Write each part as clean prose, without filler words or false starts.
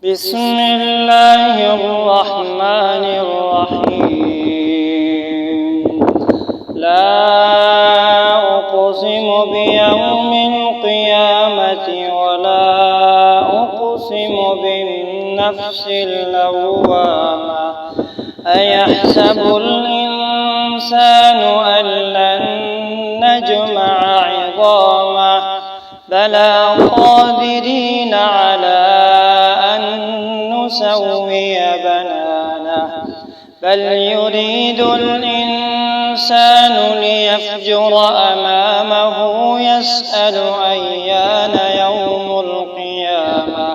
بسم الله الرحمن الرحيم. لا أقسم بيوم القيامة ولا أقسم بالنفس اللوامة. أيحسب الإنسان أن لن نجمع عظامه بلى قادرين على أن نسوي بنانه بل يريد الإنسان ليفجر أمامه يسأل أيان يوم القيامة.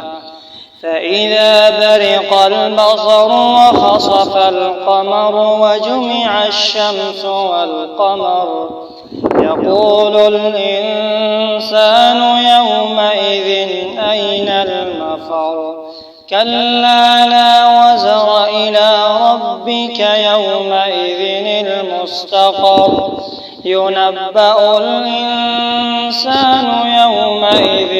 فإذا برق البصر وخسف القمر وجمع الشمس والقمر يقول الإنسان يومئذ أين المفر. كلا لا وزر إلى ربك يومئذ المستقر. ينبأ الإنسان يومئذ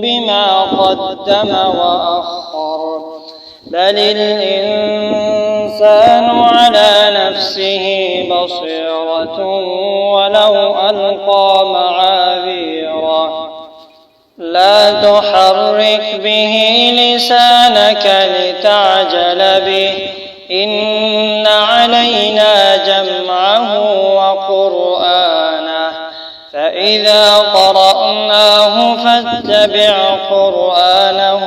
بما قدم وأخر بل الإنسان على نفسه بصيرة ولو ألقى معاذيره. لا تحرك به لسانك لتعجل به إن علينا جمعه وقرآنه فإذا قرأناه فاتبع قرآنه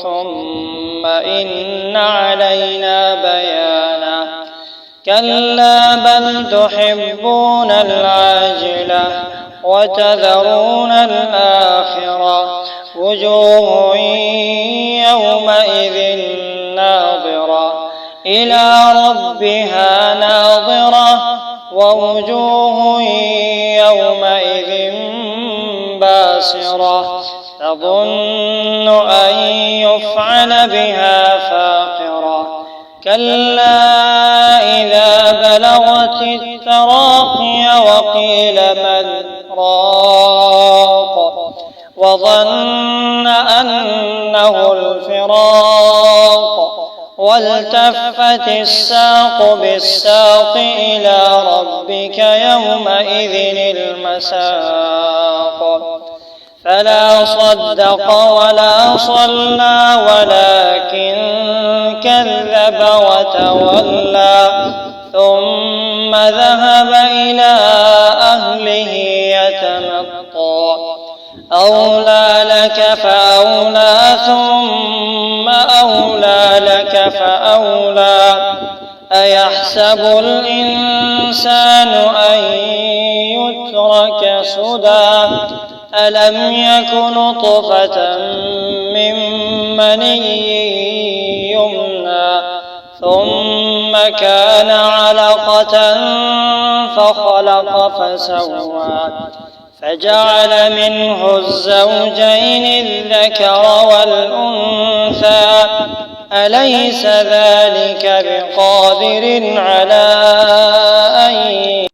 ثم إن علينا بيانه. كلا بل تحبون العاجلة وتذرون الآخرة وجوه يومئذ ناظرة إلى ربها ناظرة ووجوه يومئذ باسرة تظن أن يفعل بها فاقرة. كلا إذا بلغت التراقي وقيل من راق وظن أنه الفراق والتفت الساق بالساق إلى ربك يومئذ المساق. فلا صدق ولا صلى ولكن كذب وتولى ثم ذهب إلى أهله يتمطى. أولى لك فأولى ثم أولى لك فأولى. أيحسب الإنسان أن يترك سدى ألم يك نطفة من مني يمنى ثم كان علقة فخلق فسوى فجعل منه الزوجين الذكر والأنثى. أليس ذلك بقادر على أن